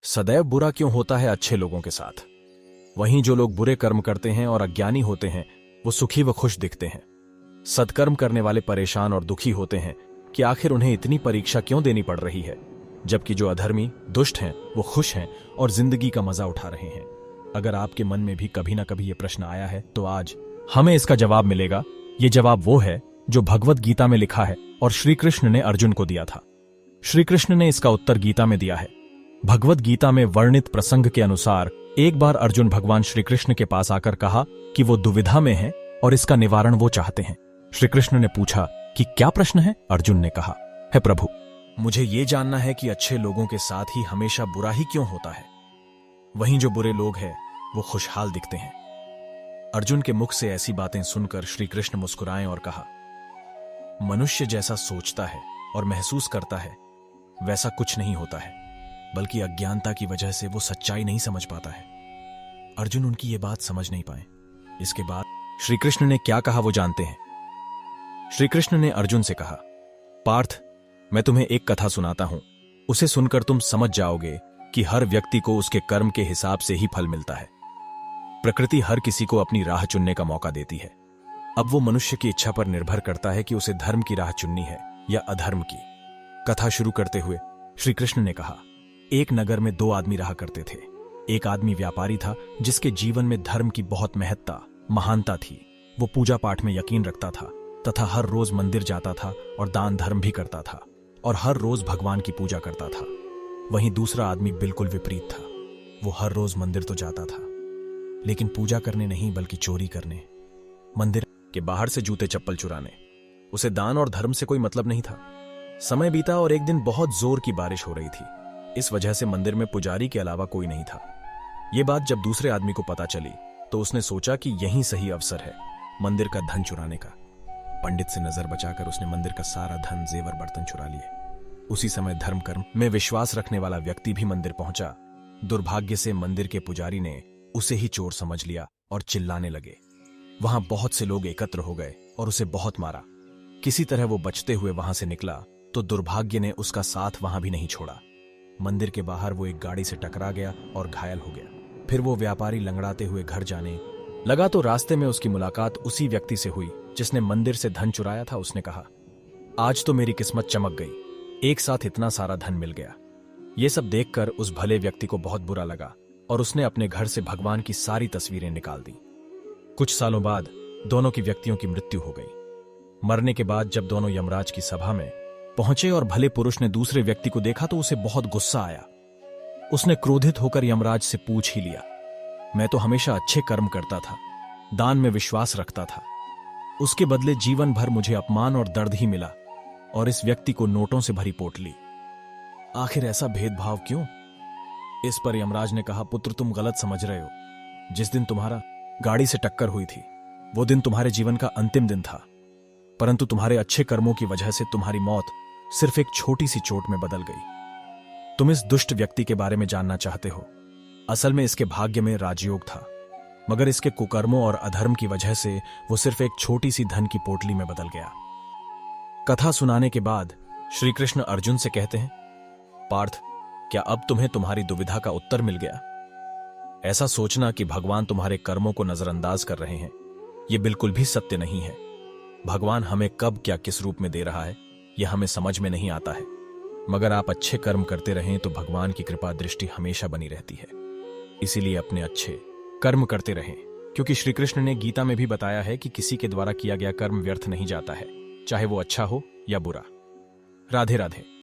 सदैव बुरा क्यों होता है अच्छे लोगों के साथ? वहीं जो लोग बुरे कर्म करते हैं और अज्ञानी होते हैं वो सुखी व खुश दिखते हैं। सत्कर्म करने वाले परेशान और दुखी होते हैं कि आखिर उन्हें इतनी परीक्षा क्यों देनी पड़ रही है, जबकि जो अधर्मी दुष्ट हैं वो खुश हैं और जिंदगी का मजा उठा रहे हैं। अगर आपके मन में भी कभी ना कभी ये प्रश्न आया है तो आज हमें इसका जवाब मिलेगा। ये जवाब वो है जो भगवत गीता में लिखा है और श्री कृष्ण ने अर्जुन को दिया था। श्री कृष्ण ने इसका उत्तर गीता में दिया है। भगवत गीता में वर्णित प्रसंग के अनुसार एक बार अर्जुन भगवान श्री कृष्ण के पास आकर कहा कि वो दुविधा में हैं और इसका निवारण वो चाहते हैं। श्री कृष्ण ने पूछा कि क्या प्रश्न है? अर्जुन ने कहा, हे प्रभु, मुझे ये जानना है कि अच्छे लोगों के साथ ही हमेशा बुरा ही क्यों होता है, वहीं जो बुरे लोग हैं वो खुशहाल दिखते हैं। अर्जुन के मुख से ऐसी बातें सुनकर श्री कृष्ण मुस्कुराए और कहा, मनुष्य जैसा सोचता है और महसूस करता है वैसा कुछ नहीं होता है, बल्कि अज्ञानता की वजह से वो सच्चाई नहीं समझ पाता है। अर्जुन उनकी ये बात समझ नहीं पाए। इसके बाद श्री कृष्ण ने क्या कहा वो जानते हैं। श्री कृष्ण ने अर्जुन से कहा, पार्थ, मैं तुम्हें एक कथा सुनाता हूं, उसे सुनकर तुम समझ जाओगे कि हर व्यक्ति को उसके कर्म के हिसाब से ही फल मिलता है। प्रकृति हर किसी को अपनी राह चुनने का मौका देती है। अब वो मनुष्य की इच्छा पर निर्भर करता है कि उसे धर्म की राह चुननी है या अधर्म की। कथा शुरू करते हुए श्री कृष्ण ने कहा, एक नगर में दो आदमी रहा करते थे। एक आदमी व्यापारी था जिसके जीवन में धर्म की बहुत महत्ता महानता थी। वो पूजा पाठ में यकीन रखता था तथा हर रोज मंदिर जाता था और दान धर्म भी करता था और हर रोज भगवान की पूजा करता था। वहीं दूसरा आदमी बिल्कुल विपरीत था। वो हर रोज मंदिर तो जाता था लेकिन पूजा करने नहीं बल्कि चोरी करने, मंदिर के बाहर से जूते चप्पल चुराने। उसे दान और धर्म से कोई मतलब नहीं था। समय बीता और एक दिन बहुत जोर की बारिश हो रही थी। इस वजह से मंदिर में पुजारी के अलावा कोई नहीं था। ये बात जब दूसरे आदमी को पता चली तो उसने सोचा कि यही सही अवसर है मंदिर का धन चुराने का। पंडित से नजर बचाकर उसने मंदिर का सारा धन जेवर बर्तन चुरा लिए। उसी समय धर्म कर्म में विश्वास रखने वाला व्यक्ति भी मंदिर पहुंचा। दुर्भाग्य से मंदिर के पुजारी ने उसे ही चोर समझ लिया और चिल्लाने लगे। वहां बहुत से लोग एकत्र हो गए और उसे बहुत मारा। किसी तरह वो बचते हुए वहां से निकला तो दुर्भाग्य ने उसका साथ वहां भी नहीं छोड़ा। मंदिर के बाहर वो एक गाड़ी से टकरा गया और घायल हो गया। फिर वो व्यापारी लंगड़ाते हुए घर जाने लगा तो रास्ते में उसकी मुलाकात उसी व्यक्ति से हुई जिसने मंदिर से धन चुराया था। उसने कहा, आज तो मेरी किस्मत चमक गई, एक साथ इतना सारा धन मिल गया। ये सब देखकर उस भले व्यक्ति को बहुत बुरा लगा और उसने अपने घर से भगवान की सारी तस्वीरें निकाल दी। कुछ सालों बाद दोनों की व्यक्तियों की मृत्यु हो गई। मरने के बाद जब दोनों यमराज की सभा में पहुंचे और भले पुरुष ने दूसरे व्यक्ति को देखा तो उसे बहुत गुस्सा आया। उसने क्रोधित होकर यमराज से पूछ ही लिया, मैं तो हमेशा अच्छे कर्म करता था, दान में विश्वास रखता था, उसके बदले जीवन भर मुझे अपमान और दर्द ही मिला और इस व्यक्ति को नोटों से भरी पोटली। आखिर ऐसा भेदभाव क्यों? इस पर यमराज ने कहा, पुत्र, तुम गलत समझ रहे हो। जिस दिन तुम्हारा गाड़ी से टक्कर हुई थी वो दिन तुम्हारे जीवन का अंतिम दिन था, परंतु तुम्हारे अच्छे कर्मों की वजह से तुम्हारी मौत सिर्फ एक छोटी सी चोट में बदल गई। तुम इस दुष्ट व्यक्ति के बारे में जानना चाहते हो। असल में इसके भाग्य में राजयोग था, मगर इसके कुकर्मों और अधर्म की वजह से वो सिर्फ एक छोटी सी धन की पोटली में बदल गया। कथा सुनाने के बाद श्री कृष्ण अर्जुन से कहते हैं, पार्थ, क्या अब तुम्हें तुम्हारी दुविधा का उत्तर मिल गया? ऐसा सोचना कि भगवान तुम्हारे कर्मों को नजरअंदाज कर रहे हैं, यह बिल्कुल भी सत्य नहीं है। भगवान हमें कब क्या किस रूप में दे रहा है यह हमें समझ में नहीं आता है, मगर आप अच्छे कर्म करते रहें तो भगवान की कृपा दृष्टि हमेशा बनी रहती है। इसीलिए अपने अच्छे कर्म करते रहें, क्योंकि श्री कृष्ण ने गीता में भी बताया है कि किसी के द्वारा किया गया कर्म व्यर्थ नहीं जाता है, चाहे वो अच्छा हो या बुरा। राधे राधे।